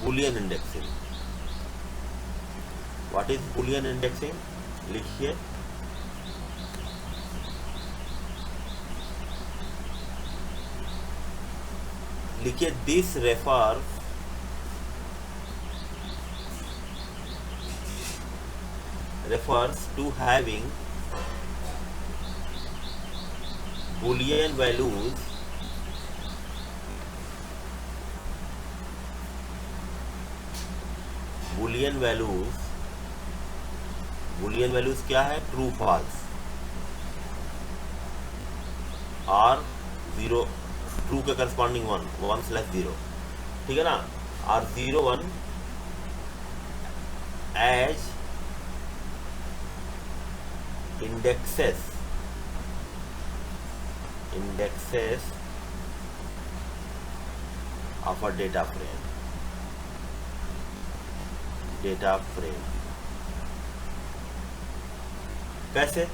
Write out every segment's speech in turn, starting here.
Boolean indexing. What is Boolean indexing? लिखिए। लिखिए this refers to having boolean values क्या है? ट्रू फॉल्स और जीरो, ट्रू के करस्पॉन्डिंग 1/0, ठीक है ना, और 0 1 as indexes of a data frame। कैसे?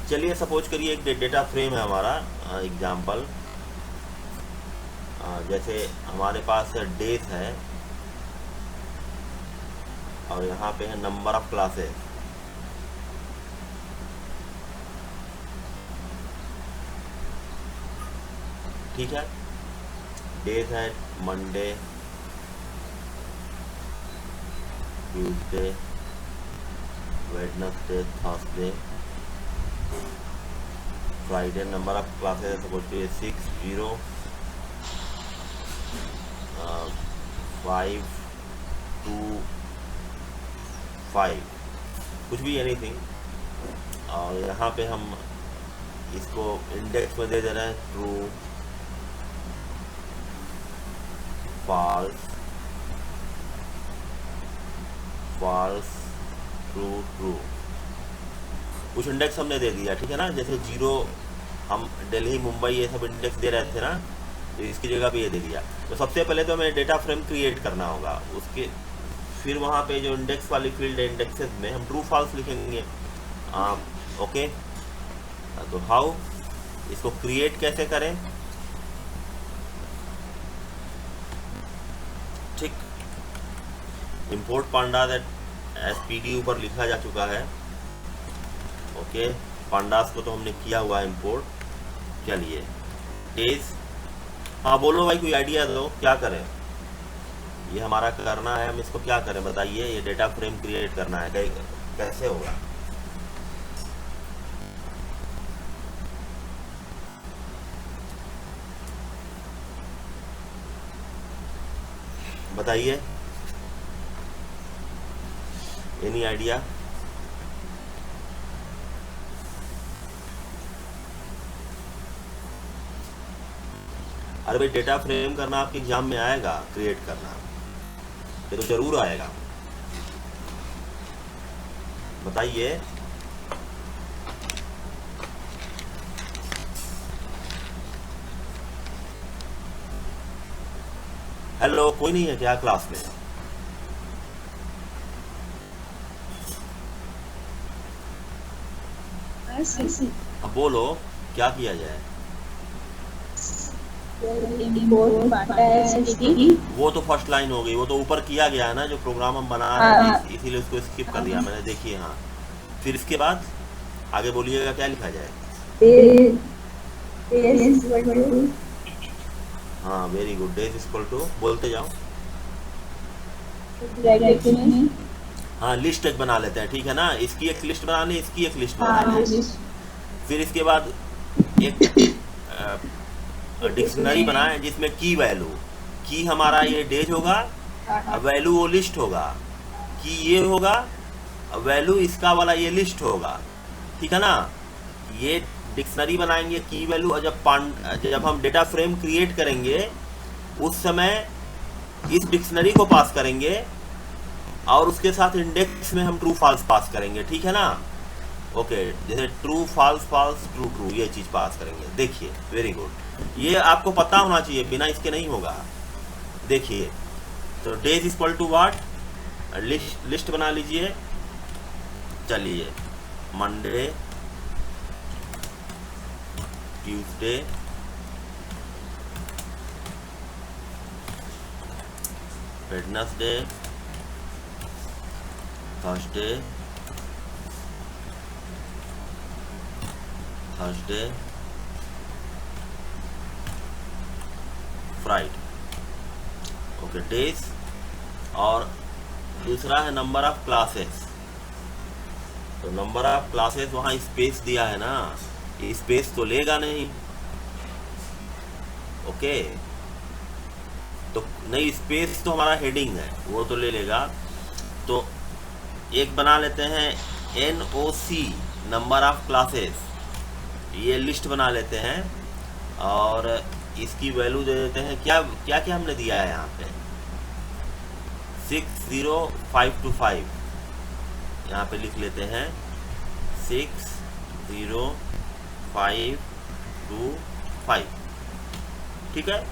चलिए सपोज करिए एक डेटा फ्रेम है हमारा, एग्जाम्पल, जैसे हमारे पास डेज है और यहाँ पे है नंबर ऑफ क्लासेस। ठीक है, डेज है Monday, Tuesday, Wednesday, Thursday, Friday. Number of classes suppose करिए 6 0 5 2 5, कुछ भी एनीथिंग। और यहाँ पे हम इसको इंडेक्स में दे रहे हैं ट्रू, फॉल्स, ट्रू। कुछ इंडेक्स हमने दे दिया, ठीक है ना। जैसे 0 हम दिल्ली, मुंबई ये सब इंडेक्स दे रहे थे ना, तो इसकी जगह पे ये दे दिया। तो सबसे पहले तो हमें डेटा फ्रेम क्रिएट करना होगा, उसके फिर वहाँ पे जो इंडेक्स वाली फील्ड है इंडेक्सेस में हम ट्रू फॉल्स लिखेंगे। ओके, तो हाउ इसको क्रिएट कैसे करें? ठीक, इंपोर्ट पांडास एसपीडी ऊपर लिखा जा चुका है। ओके, पांडास को तो हमने किया हुआ है इंपोर्ट। चलिए डेज, हाँ बोलो भाई, कोई आइडिया दो क्या करें? ये हमारा करना है, हम इसको क्या करें बताइए? ये डेटा फ्रेम क्रिएट करना है, कैसे होगा? बताइए, एनी आइडिया? अरे भाई, डेटा फ्रेम करना आपके एग्जाम में आएगा, क्रिएट करना ये तो जरूर आएगा। बताइए। हेलो, कोई नहीं है क्या क्लास में? अब बोलो क्या किया जाए? वो तो फर्स्ट लाइन हो गई, वो तो ऊपर किया गया है ना, जो प्रोग्राम हम बना रहे हैं, इसीलिए उसको स्किप कर दिया मैंने। देखिए, हाँ, फिर इसके बाद आगे बोलिएगा क्या लिखा जाए? हाँ, very good. Days equal to, बोलते जाओ। हाँ, लिस्ट एक बना लेते हैं, ठीक है ना। इसकी एक लिस्ट बनानी, इसकी एक लिस्ट बनानी। फिर इसके बाद एक डिक्शनरी बनाए जिसमें की वैल्यू, की हमारा ये डेज होगा, वैल्यू वो लिस्ट होगा, की ये होगा, वैल्यू इसका वाला ये लिस्ट होगा, ठीक है ना। ये डिक्शनरी बनाएंगे की वैल्यू, और जब हम डेटा फ्रेम क्रिएट करेंगे उस समय इस डिक्शनरी को पास करेंगे और उसके साथ इंडेक्स में हम ट्रू फॉल्स पास करेंगे, ठीक है ना। ओके, जैसे true false, false true true, ये चीज पास करेंगे। देखिए, वेरी गुड, ये आपको पता होना चाहिए, बिना इसके नहीं होगा। देखिए, तो days equal to what, list बना लीजिए। चलिए, Monday, Tuesday, Wednesday, Thursday, Friday. Okay, days. और दूसरा है नंबर ऑफ क्लासेस। तो नंबर ऑफ क्लासेस वहाँ स्पेस दिया है ना, स्पेस तो लेगा नहीं। ओके, तो नहीं, स्पेस तो हमारा हेडिंग है, वो तो ले लेगा। तो एक बना लेते हैं NOC, नंबर ऑफ क्लासेस, ये लिस्ट बना लेते हैं और इसकी वैल्यू दे देते हैं। क्या क्या क्या हमने दिया है यहाँ पे, 60525, यहाँ पे लिख लेते हैं 60525। ठीक है।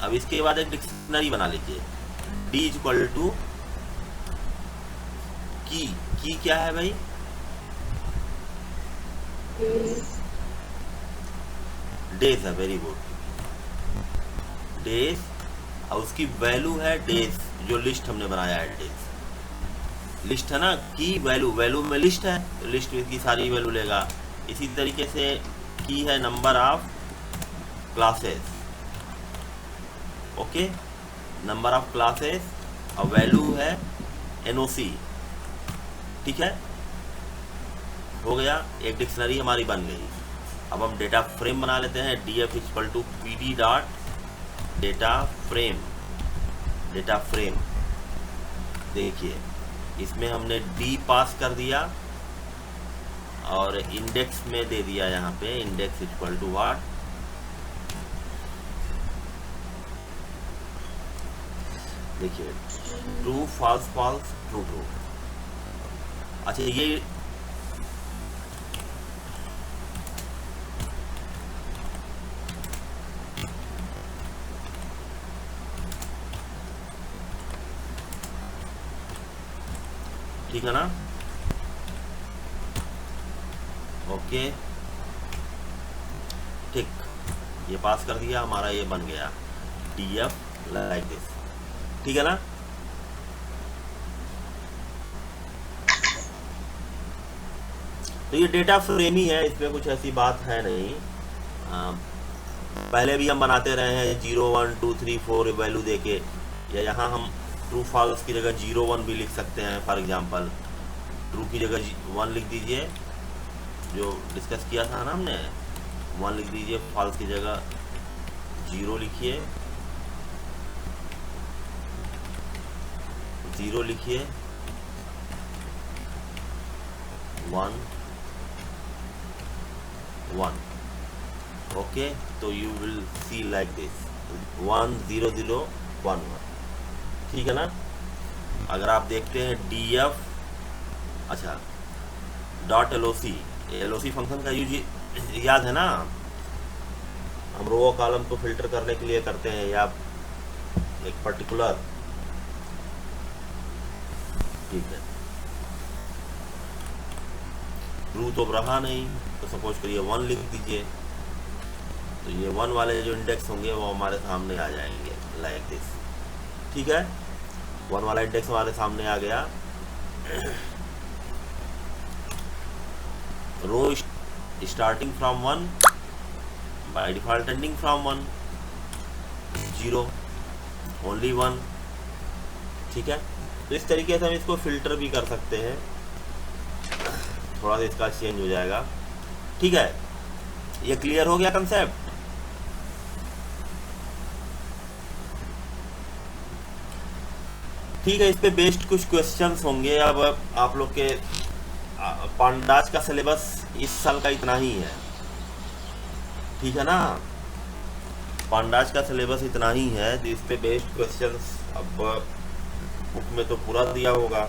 अब इसके बाद एक डिक्शनरी बना लीजिए, D इक्वल टू की क्या है भाई, डेज है। Very good, days. और उसकी वैल्यू है डेज, जो लिस्ट हमने बनाया है, डेज लिस्ट है ना, की वैल्यू, वैल्यू में लिस्ट है, लिस्ट में की सारी वैल्यू लेगा। इसी तरीके से की है number of classes. Okay, number of classes और वैल्यू है NOC। ठीक है, हो गया, एक डिक्शनरी हमारी बन गई। अब हम डेटा फ्रेम बना लेते हैं, DF equal to PD dot data frame. Data frame देखिए, इसमें हमने D पास कर दिया और इंडेक्स में दे दिया, यहाँ पे इंडेक्स इक्वल टू व्हाट, देखिए true false false true true. अच्छा, ये ठीक है ना। ओके, ठीक, ये पास कर दिया, हमारा ये बन गया DF लाइक दिस। ठीक है ना। तो ये डेटा फ्रेम ही है, इसमें कुछ ऐसी बात है नहीं। पहले भी हम बनाते रहे हैं 0 1 2 3 4 वैल्यू देके, या यहाँ हम ट्रू फॉल्स की जगह 0 1 भी लिख सकते हैं। फॉर एग्जांपल ट्रू की जगह 1 लिख दीजिए, जो डिस्कस किया था ना हमने, 1 लिख दीजिए, फॉल्स की जगह 0 लिखिए, 0 लिखिए, 1 1। ओके, तो you will see like this 1 0 0 1 1। ठीक है ना। अगर आप देखते हैं DF, अच्छा डॉट LOC फंक्शन का यूज याद है ना, हम रो कॉलम को फिल्टर करने के लिए करते हैं, या एक पर्टिकुलर, ठीक है, ट्रू तो रहा नहीं, तो सपोज करिए 1 लिख दीजिए, तो ये 1 वाले जो इंडेक्स होंगे वो हमारे सामने आ जाएंगे लाइक दिस। ठीक है, 1 वाला इंडेक्स हमारे सामने आ गया। Row starting from 1, by default ending from 1, 0 only 1। ठीक है, तो इस तरीके से हम इसको फिल्टर भी कर सकते हैं, थोड़ा सा इसका चेंज हो जाएगा। ठीक है, ये क्लियर हो गया कंसेप्ट। ठीक है, इस पे बेस्ड कुछ क्वेश्चंस होंगे। अब आप लोग के पांडाज का सिलेबस इस साल का इतना ही है, ठीक है ना, पांडाज का सिलेबस इतना ही है, तो इस पे बेस्ड क्वेश्चंस अब बुक में तो पूरा दिया होगा।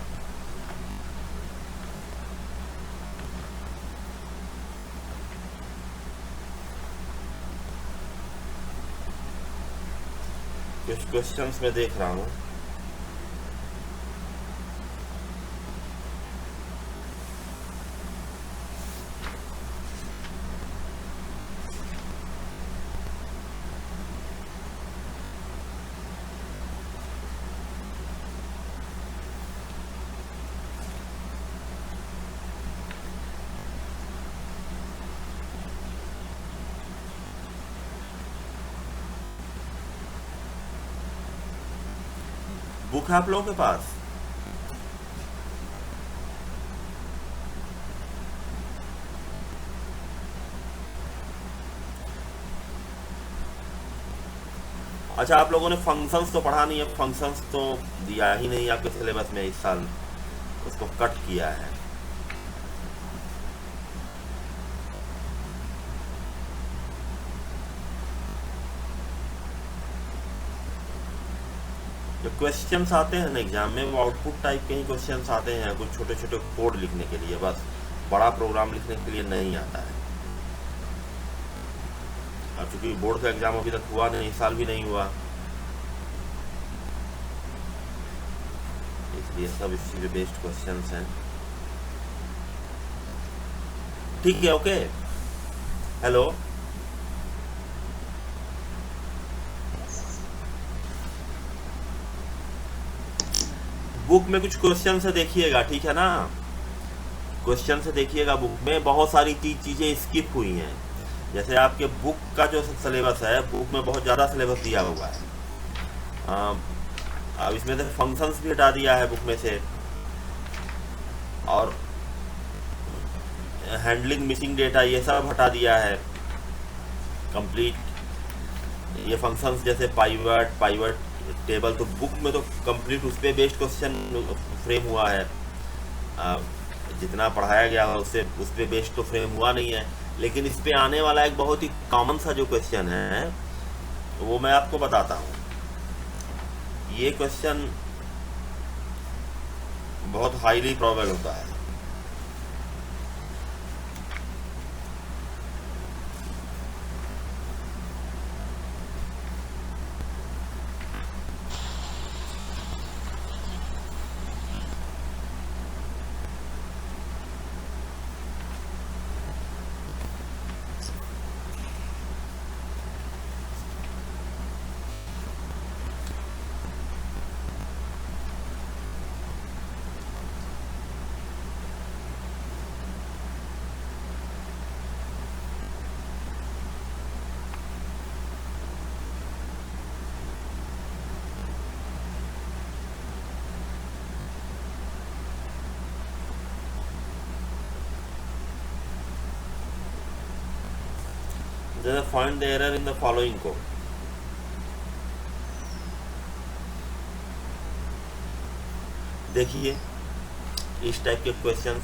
कुछ क्वेश्चंस मैं देख रहा हूँ। बुक है आप लोगों के पास? अच्छा, आप लोगों ने फंक्शंस तो पढ़ा नहीं है, फंक्शंस तो दिया ही नहीं आपके सिलेबस में इस साल, उसको कट किया है। जो क्वेश्चंस आते हैं ना एग्जाम में, वो आउटपुट टाइप के ही क्वेश्चंस आते हैं, कुछ छोटे छोटे कोड लिखने के लिए, बस बड़ा प्रोग्राम लिखने के लिए नहीं आता है। और चूंकि बोर्ड का एग्जाम अभी तक हुआ नहीं, इस साल भी नहीं हुआ, इसलिए सब इसी पे बेस्ड क्वेश्चंस हैं। ठीक है, ओके। हेलो, बुक में कुछ क्वेश्चन से देखिएगा, ठीक है ना? क्वेश्चन से देखिएगा, बुक में बहुत सारी चीज़ें स्किप हुई हैं। जैसे आपके बुक का जो सिलेबस है, बुक में बहुत ज़्यादा सिलेबस दिया हुआ है। अब इसमें से फंक्शंस भी हटा दिया है बुक में से, और हैंडलिंग मिसिंग डेटा ये सब हटा दिया है कंप्लीट। ये फंक्शंस जैसे पाइवट टेबल, तो बुक में तो कंप्लीट उस पर बेस्ड क्वेश्चन फ्रेम हुआ है। जितना पढ़ाया गया है उससे उस पर बेस्ड तो फ्रेम हुआ नहीं है, लेकिन इस पे आने वाला एक बहुत ही कॉमन सा जो क्वेश्चन है वो मैं आपको बताता हूँ। ये क्वेश्चन बहुत हाईली प्रोबेबल होता है। जैसे find the error in the following को, देखिए इस टाइप के क्वेश्चंस।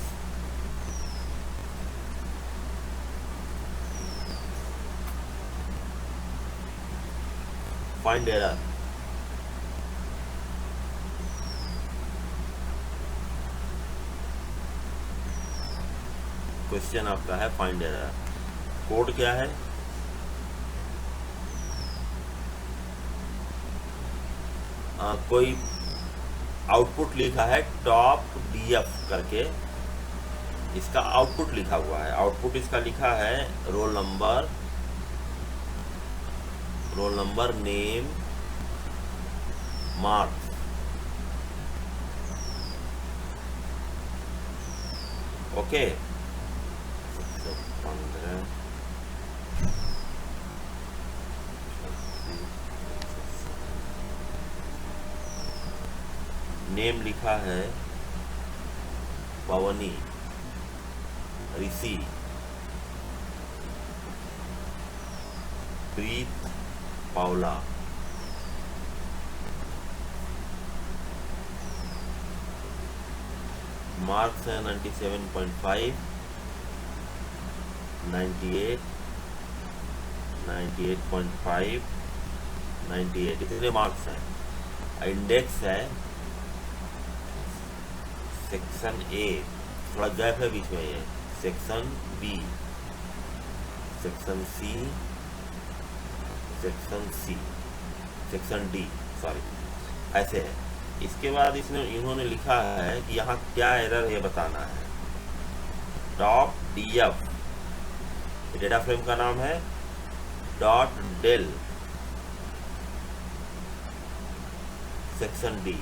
फाइंड एरर, क्वेश्चन आपका है फाइंड एरर। कोड क्या है? कोई आउटपुट लिखा है टॉप डीएफ करके, इसका आउटपुट लिखा हुआ है। आउटपुट इसका लिखा है roll number name marks. Okay, 115 name लिखा है पवनी ऋषि प्रीत पावला। मार्क्स है 97.5, 98, 98.5, 98, इतने मार्क्स हैं। इंडेक्स है सेक्शन ए, थोड़ा गैप है बीच में, ये section B, section C, section D, sorry, ऐसे है। इसके बाद इन्होंने लिखा है कि यहाँ क्या एरर है बताना है। टॉप डीएफ, डेटा फ्रेम का नाम है डॉट डेल सेक्शन डी।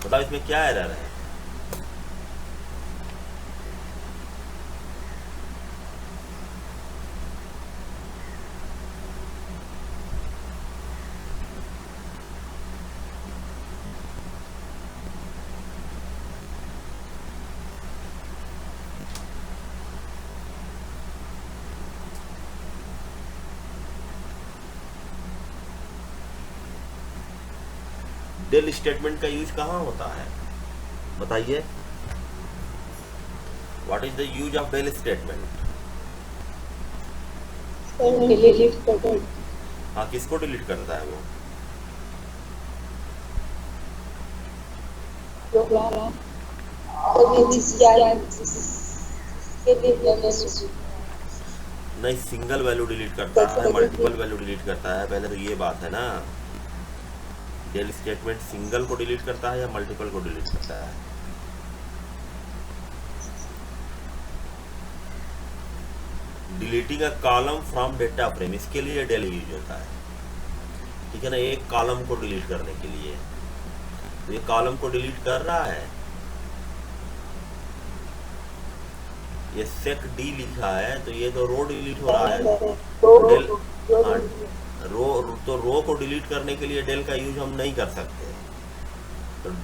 बताओ इसमें क्या एरर है? डेल स्टेटमेंट का यूज कहाँ होता है बताइए? What is the use of del statement? हाँ, किसको डिलीट करता है वो? नहीं, सिंगल वैल्यू डिलीट करता है, मल्टीपल वैल्यू डिलीट करता है, पहले तो ये बात है ना। डेल स्टेटमेंट सिंगल को डिलीट करता है या मल्टीपल को डिलीट करता है? Deleting a column from data frame, इसके लिए डेल यूज होता है, ठीक है ना। एक कॉलम को डिलीट करने के लिए, तो ये कॉलम को डिलीट कर रहा है, ये सेक डी लिखा है तो ये तो रो डिलीट हो रहा है। डेल रो को डिलीट करने के लिए डेल का यूज हम नहीं कर सकते। तो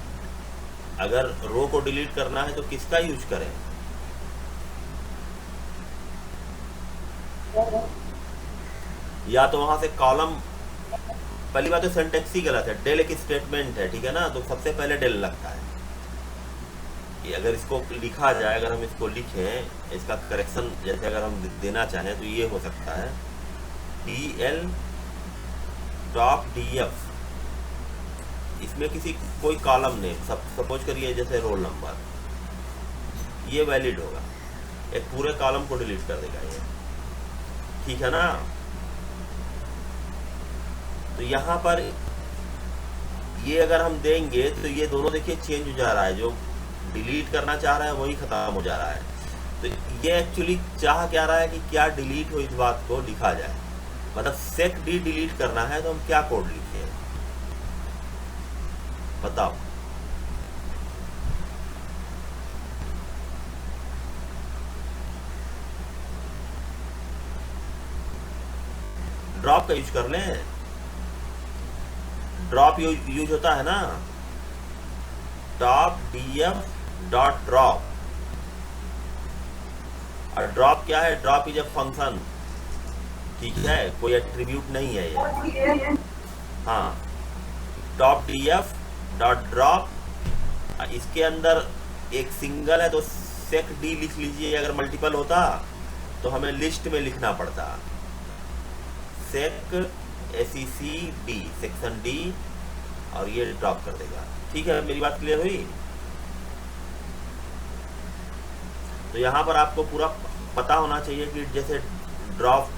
अगर रो को डिलीट करना है तो किसका यूज करें? या तो वहां से कॉलम, पहली बात तो सिंटैक्स ही गलत है, डेल एक स्टेटमेंट है, ठीक है ना, तो सबसे पहले डेल लगता है। अगर इसको लिखा जाए, अगर हम इसको लिखें, इसका करेक्शन जैसे अगर हम देना चाहें तो ये हो सकता है DL डॉट DF, इसमें किसी कोई कॉलम नेम, सपोज करिए जैसे रोल नंबर, ये वैलिड होगा, एक पूरे कॉलम को डिलीट कर देगा ये, ठीक है ना। तो यहाँ पर ये अगर हम देंगे तो ये दोनों देखिए चेंज हो जा रहा है, जो डिलीट करना चाह रहा है वही खत्म हो जा रहा है। तो ये एक्चुअली चाह क्या रहा है कि क्या डिलीट हो, इस बात को लिखा जाए, मतलब सेक डी डिलीट करना है तो हम क्या कोड लिखे बताओ? ड्रॉप का यूज कर लें, ड्रॉप यूज होता है ना, टॉप DF डॉट ड्रॉप। और ड्रॉप क्या है? ड्रॉप इज अ फंक्शन, ठीक है, कोई एट्रीब्यूट नहीं है ये। हाँ, टॉप DF डॉट ड्रॉप, इसके अंदर एक सिंगल है तो सेक डी लिख लीजिए, अगर मल्टीपल होता तो हमें लिस्ट में लिखना पड़ता, सेक SECD, सेक्शन D, और ये ड्रॉप कर देगा, ठीक है। मेरी बात क्लियर हुई? तो यहाँ पर आपको पूरा पता होना चाहिए कि जैसे ड्रॉप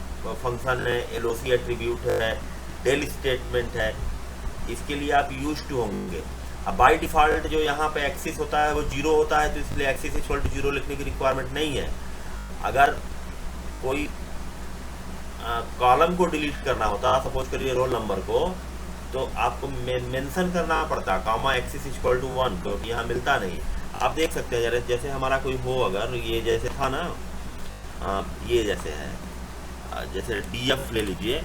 फंक्शन है, LOC एट्रीब्यूट है, डेल स्टेटमेंट है, इसके लिए आप यूज टू होंगे। अब बाय डिफॉल्ट जो यहाँ पे एक्सिस होता है वो 0 होता है, तो इसलिए एक्सिस इक्वल टू 0 लिखने की रिक्वायरमेंट नहीं है। अगर कोई कॉलम को डिलीट करना होता, सपोज करिए रोल नंबर को, तो आपको मेंशन करना पड़ता कॉमा एक्सिस इक्वल टू 1, तो यहाँ मिलता नहीं। आप देख सकते हैं जैसे हमारा कोई हो, अगर ये जैसे था ना, ये जैसे है, जैसे DF ले लीजिए,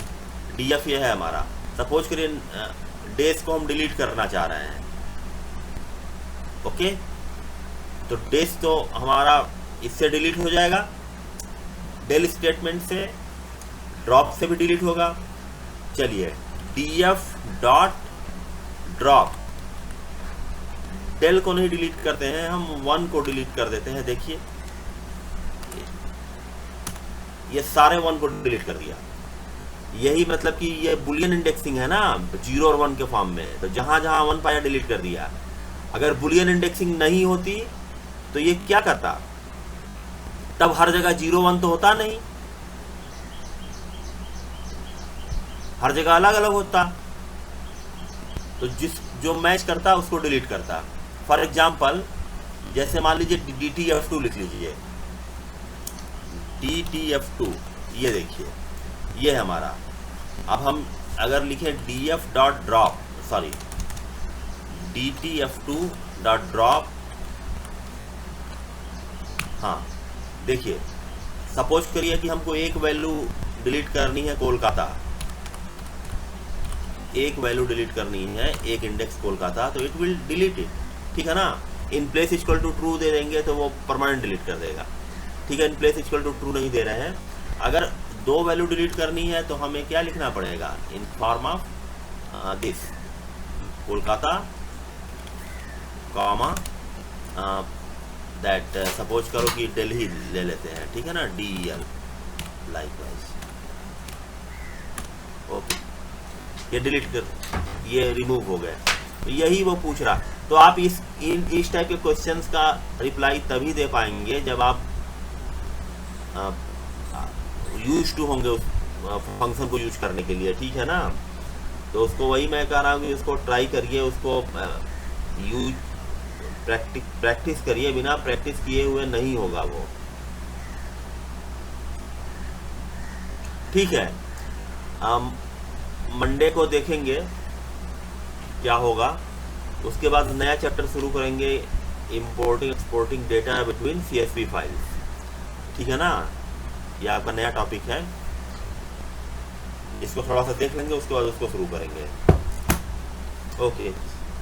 DF ये है हमारा, सपोज करिए डेज को हम डिलीट करना चाह रहे हैं, ओके, तो डेज तो हमारा इससे डिलीट हो जाएगा, डेल स्टेटमेंट से, ड्रॉप से भी डिलीट होगा। चलिए DF डॉट ड्रॉप, डेल को नहीं डिलीट करते हैं हम, 1 को डिलीट कर देते हैं। देखिए ये सारे 1 को डिलीट कर दिया, यही मतलब कि ये बुलियन इंडेक्सिंग है ना, 0 और 1 के फॉर्म में, तो जहां जहां 1 पाया डिलीट कर दिया। अगर बुलियन इंडेक्सिंग नहीं होती तो ये क्या करता, तब हर जगह 0 1 तो होता नहीं, हर जगह अलग अलग होता, तो जो मैच करता उसको डिलीट करता। फॉर एग्जाम्पल जैसे मान लीजिए DTF2 लिख लीजिए, DTF2, ये देखिए ये है हमारा। अब हम अगर लिखें DF dot drop, sorry DTF2 dot drop, हाँ देखिए, सपोज करिए कि हमको एक वैल्यू डिलीट करनी है कोलकाता, एक वैल्यू डिलीट करनी है, एक इंडेक्स कोलकाता, तो इट विल डिलीट इट, ठीक है ना। In place equal to true दे देंगे तो वो परमानेंट डिलीट कर देगा, ठीक है। In place equal to true नहीं दे रहे हैं। अगर 2 वैल्यू डिलीट करनी है तो हमें क्या लिखना पड़ेगा, in form of this, Kolkata comma that suppose करो कि दिल्ली ले लेते हैं, ठीक है ना, DEL लाइकवाइज। ओके, ये डिलीट कर, ये रिमूव हो गया। तो यही वो पूछ रहा। तो आप इस टाइप के क्वेश्चंस का रिप्लाई तभी दे पाएंगे जब आप यूज टू होंगे उस फंक्शन को यूज करने के लिए, ठीक है ना। तो उसको वही मैं कह रहा हूँ कि उसको ट्राई करिए, उसको यूज प्रैक्टिस करिए, बिना प्रैक्टिस किए हुए नहीं होगा वो, ठीक है। मंडे को देखेंगे क्या होगा, उसके बाद नया चैप्टर शुरू करेंगे, importing exporting data between CSV files, ठीक है ना। ये आपका नया टॉपिक है, इसको थोड़ा सा देख लेंगे, उसके बाद उसको शुरू करेंगे। ओके।